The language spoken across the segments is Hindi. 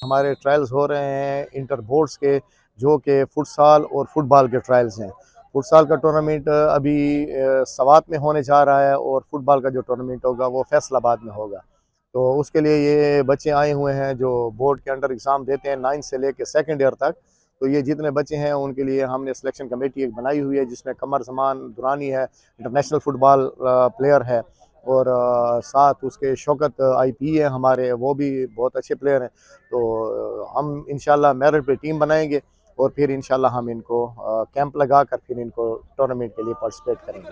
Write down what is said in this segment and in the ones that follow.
हमारे ट्रायल्स हो रहे हैं इंटर बोर्ड्स के, जो कि फुटसाल और फुटबॉल के ट्रायल्स हैं। फुटसाल का टूर्नामेंट अभी सवात में होने जा रहा है और फुटबॉल का जो टूर्नामेंट होगा वो फैसलाबाद में होगा। तो उसके लिए ये बच्चे आए हुए हैं जो बोर्ड के अंडर एग्ज़ाम देते हैं 9th से लेकर सेकंड ईयर तक। तो ये जितने बच्चे हैं उनके लिए हमने सिलेक्शन कमेटी एक बनाई हुई है, जिसमें कमर जमान दुरानी है, इंटरनेशनल फुटबॉल प्लेयर है, और साथ उसके शौकत आईपी है हमारे, वो भी बहुत अच्छे प्लेयर हैं। तो हम इंशाल्लाह मेरिट पे टीम बनाएंगे और फिर इंशाल्लाह हम इनको कैंप लगा कर फिर इनको टूर्नामेंट के लिए पार्टिसिपेट करेंगे।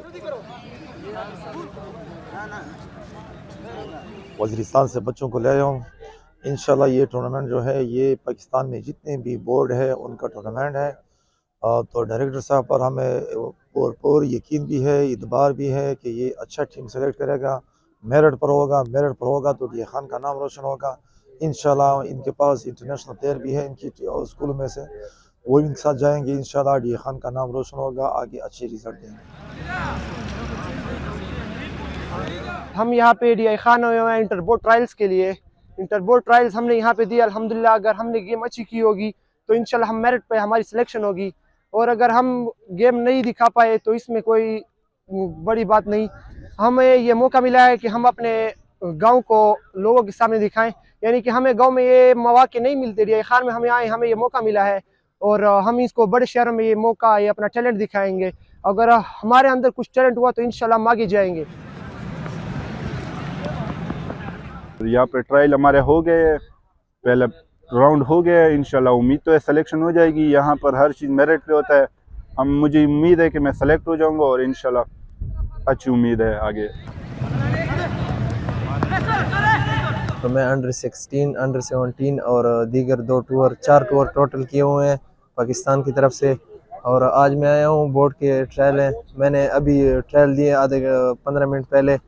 वज़ीरिस्तान से बच्चों को ले आया हूँ। इंशाल्लाह ये टूर्नामेंट जो है ये पाकिस्तान में जितने भी बोर्ड है उनका टूर्नामेंट है। तो डायरेक्टर साहब पर हमें और यकीन भी है, इतबार भी है कि ये अच्छा टीम सेलेक्ट करेगा, मेरिट पर होगा तो डी खान का नाम रोशन होगा। इंशाल्लाह इनके पास इंटरनेशनल प्लेयर भी है इनकी स्कूल में से, वो इनके साथ जाएंगे। इंशाल्लाह डी खान का नाम रोशन होगा, आगे अच्छे रिजल्ट देंगे। हम यहाँ पे DI खान हुए हैं इंटर बोर्ड ट्रायल्स के लिए। इंटर बोर्ड ट्रायल्स हमने यहाँ पे दिया अल्हम्दुलिल्लाह। अगर हमने गेम अच्छी की होगी तो इंशाल्लाह हम मेरिट पे हमारी सिलेक्शन होगी, और अगर हम गेम नहीं दिखा पाए तो इसमें कोई बड़ी बात नहीं। हमें ये मौका मिला है कि हम अपने गांव को लोगों के सामने दिखाएं, यानी कि हमें गांव में ये मौके नहीं मिलते। DI खान में हमें आए, हमें ये मौका मिला है और हम इसको बड़े शहरों में ये मौका, ये अपना टैलेंट दिखाएंगे। अगर हमारे अंदर कुछ टैलेंट हुआ तो इंशाल्लाह हम आगे जाएंगे। यहाँ पे ट्रायल हमारे हो गए, पहले राउंड हो गया। इंशाल्लाह उम्मीद तो है सिलेक्शन हो जाएगी। यहाँ पर हर चीज़ मेरिट पे होता है। मुझे उम्मीद है कि मैं सेलेक्ट हो जाऊँगा और इंशाल्लाह अच्छी उम्मीद है आगे। तो मैं अंडर 16, अंडर 17 और दीगर 4 टूर टोटल किए हुए हैं पाकिस्तान की तरफ से। और आज मैं आया हूँ, बोर्ड के ट्रायल हैं। मैंने अभी ट्रायल दिए आधे 15 मिनट पहले,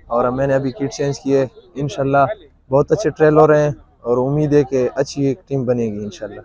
और मैंने अभी किट चेंज किए। इंशाल्लाह बहुत अच्छे ट्रायल हो रहे हैं और उम्मीद है कि अच्छी एक टीम बनेगी इंशाल्लाह।